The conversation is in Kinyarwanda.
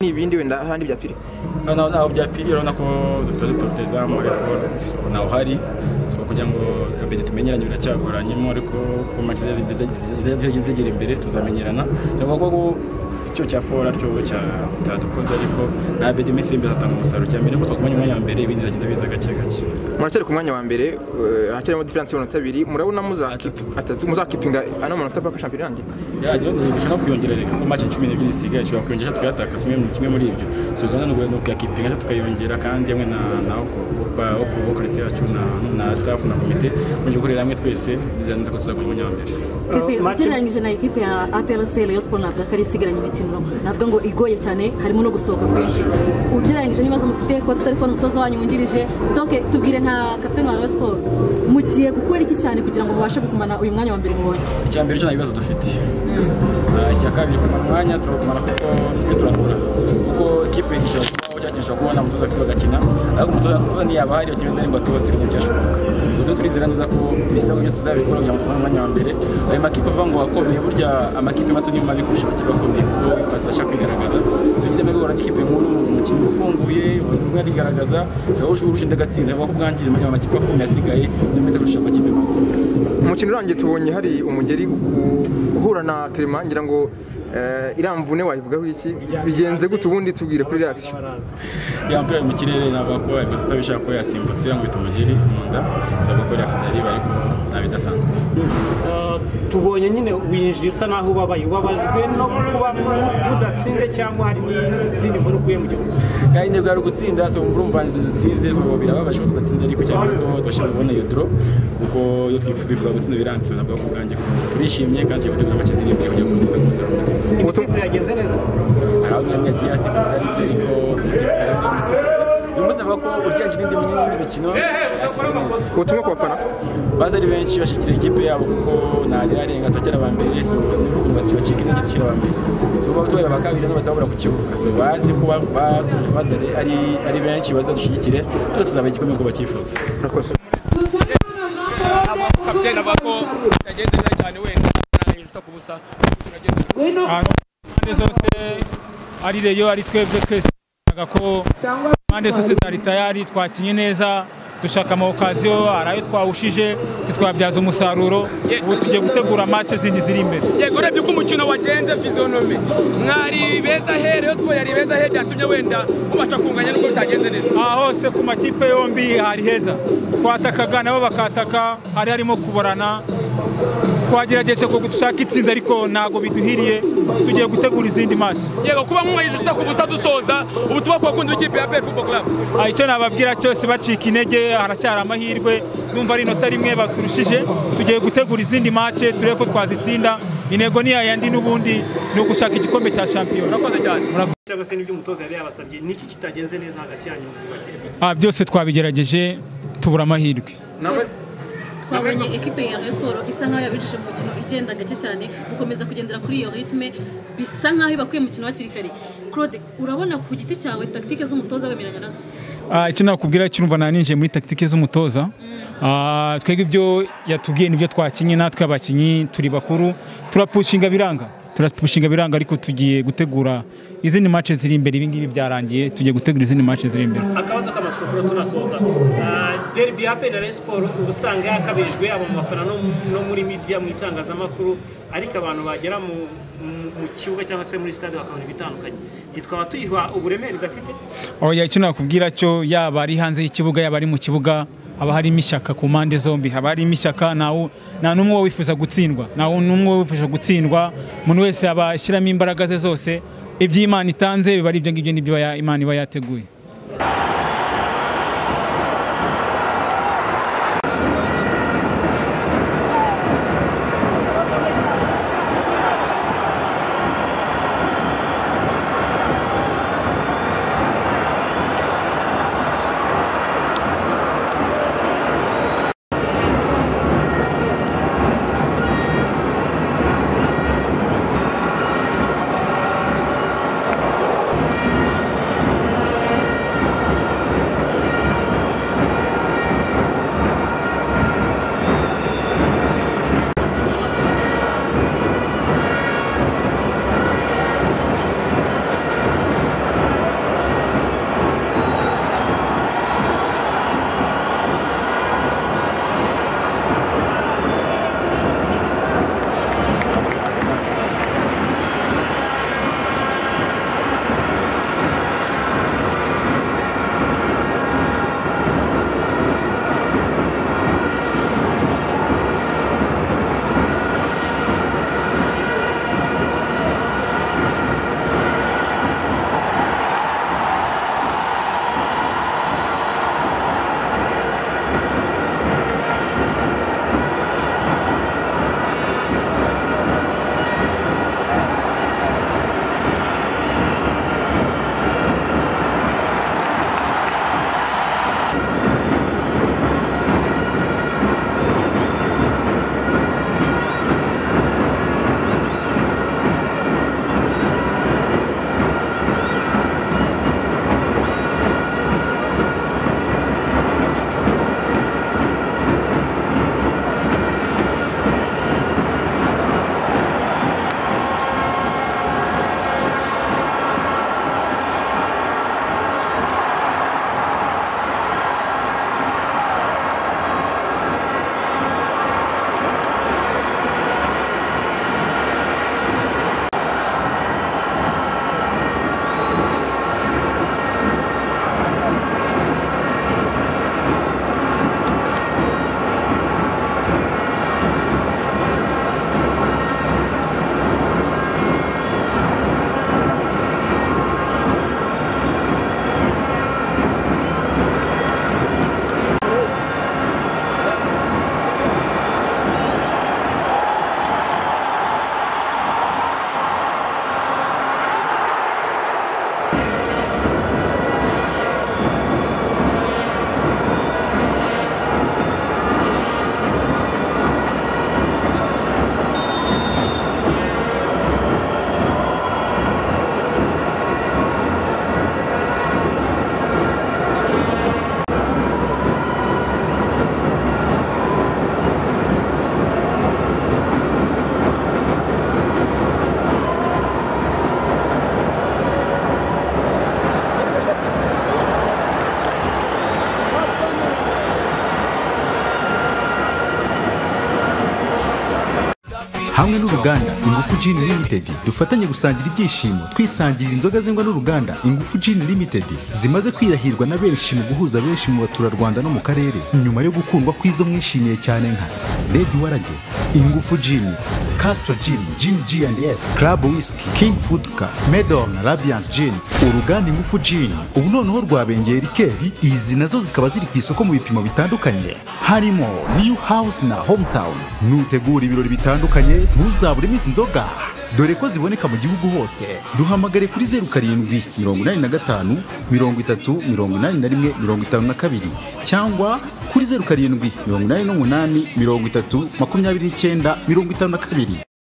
n'ibindi wenda handi bya fili naho bya fili urabona ko dufite duteza muri force naho hari so kugira ngo beze tumenyeranye biracyagoranyemo ariko ku match zigera imbere tuzamenyerana cyangwa ko icyo cya fora cyo cyadukoze ariko na bedi Messi imbere atanga umusaruro cyane ko twagumanye umwanya wa mbere ibindi biragenda biza gake gake muracyari ku mwanya wa mbere hacyarimo difference y'amanota 2 murabona muzakipinga ano manota paka champion ya rero ni bishobora kwiyongerera ku match 12 isigaye cyo kwiyongera twataka kimwe muri ibyo so gana no kuyakipinga tukayongera kandi hamwe na uko koretse yacu na staff na komite muje kurira hamwe twese bizanze ko tuzaguma umwanya wa mbere ugereranyije na equipe ya APRC Rayon Sport navuga ko ari isigaranye imikino navuga ngo igoye cyane harimo no gusohoka kwinshi ugereranyije n'ibibazo mufite kwa telefone umutoza wanyu wungirije donc tubwire nka captain wa Rayon Sport mugiye gukora iki cyane kugira ngo mubashe kugumana uyu mwanya wa mbere mubonye icyambere cyo nabibazo dufite icya kabiri ku mwanya turagumana kuko twe turakora kuko equipe ishobora cyakinisha kubona umutoza afite bagakina ariko umutoza ni yabahari bakimeze ngo atose kandi byashoboka so turizera neza ko bisaba byo tuzabikora kugira ngo tubone umwanya wa mbere ayo makipe avuga ngo akomeye burya amakipe mato niyo mabi kurusha amakipe akomeye kuko bazasha kwigaragaza so ngize amegora n'ikipe nkuru umukino ufunguye umwe arigaragaza so urusha ndagatsinda bako bwangije amakipe akomeye asigaye nimeze kurusha amakipe mato umukino urangiye tubonye hari umugeri uhura na Clement ngira ngo iramvune wayivugaho iki bigenze gute ubundi tubwire kuri reaction ya mpira mu kirere nabako ibizo tabishaka ko yasimbutse ngo itumugeri munda cyangwa ko accident ari ariko nabidasanzwe tubonye nyine winjiye usa naho ubabajwe no kuba mudatsinze cyangwa hari n'izindi nkuru kuye mu gihugu kandi intego ari gutsinda so urumva dutsinze so birababasha ko tudatsinze ariko cyane ko twashaka kubona iyo draw kuko iyo twifuza gutsinda biranze nabwo ko bwanjye bishimye kandi gutegura amakizi imbere kugira ngo dufite umusaruro mwiza ubutumwa yagenze neza araho ngiye giya sifari ariko umunsi nabwo ko uryanjye n'indi mikino yasigaye neza ubutumwa ku bafana baza ari benshi bashikira ikipe yabo kuko nari arenga atakera ba mbere so sinikuko bazicika n'indi giciro ba mbere so batoya bakabira no batabura ku kibuga so bazi kuba basuje bazari ari benshi bazadushigikire ariko tuzabaye igikombe ko bakifuza urakoze kapiteni abako yagenze neza cyane wenda arangije kubusa mpande zose ari Reyo ari twebwe twese ko mpande zose zari tayari twakinye neza dushaka amaokaziyo arayo twawushije twabyaza umusaruro ubu tugiye gutegura match zindi ziri imbere yego urebye ko umukino wagenze physionomie mwari beza here yo yari beza here yatumye wenda mubasha kunganya nuko bitagenze neza hose ku makipe yombi hari heza twatakaga nabo bakataka hari harimo kuborana twagerageje ko dushaka itsinda ariko nago biduhiriye tugiye gutegura izindi match yego kuba mwayije usa kubusa dusoza ubu tuba kwakunda ikipe ya APR Football Club icyo nababwira cyose bacika intege haracyari amahirwe numva ari inota rimwe baturushije tugiye gutegura izindi match turebe ko twazitsinda intego ni yandi n'ubundi no gushaka igikombe cya champion urakoze cyane cyangwa se n'ibyo umutoza yari yabasabye niki kitagenze neza hagati yanyu byose twabigerageje tubura amahirwe twabonye equipe ya Rayon Sport isa nkaho yabijije mu mukino igenda gake cyane gukomeza kugendera kuri iyo ritme bisa nkaho ibakuye mu mukino hakiri kare Claude urabona ku giti cyawe tactique z'umutoza wemeranya nazo icyo nakubwira cyumva naninjiye muri tactique z'umutoza twege ibyo yatubwiye nibyo twakinye natwe abakinyi turi bakuru turapushinga biranga ariko tugiye gutegura izindi match ziri imbere ibingibi byarangiye tugiye gutegura izindi match ziri imbere akabaza k'amatsiko kuri tunasoza derby ya APR Rayon Sport ubusanga yakabijwe abo mu bafana no muri media mu itangazamakuru ariko abantu bagera mu kibuga cyangwa se muri stade bakabona ibitandukanye yitwa tuyiha uburemere idafite icyo nakubwira cyo yaba ari hanze y'ikibuga yaba ari mu kibuga haba harimo ishyaka ku mpande zombi haba harimo ishyaka nta n'umwe wifuza gutsindwa umuntu wese aba ashyiramo imbaraga ze zose iby'Imana itanze biba ari ibyo ngibyo n'ibyo Imana iba yateguye hamwe n'uruganda Ingufu Gin Limited dufatanye gusangira ibyishimo twisangirira inzoga zengwa n'uruganda Ingufu Gin Limited zimaze kwirahirwa na benshi mu guhuza benshi mu baturarwanda no mu karere nyuma yo gukundwa kw'izo mwishimiye cyane nka Lady Warage, Ingufu Gin, Castro Gin, Gin G&S, Club Whisky, King Foodka, Medon, Radiant Gin, uruganda Ingufu Gin ubu noneho rwabengeye rikeri. Izi nazo zikaba ziri ku isoko mu bipimo bitandukanye harimo New House na Hometown. Nutegura ibirori bitandukanye ntuzabure izi nzoga dore ko ziboneka mu gihugu hose. Duhamagare kuri 0785 30 81 52 cyangwa kuri 0788 30 29 52.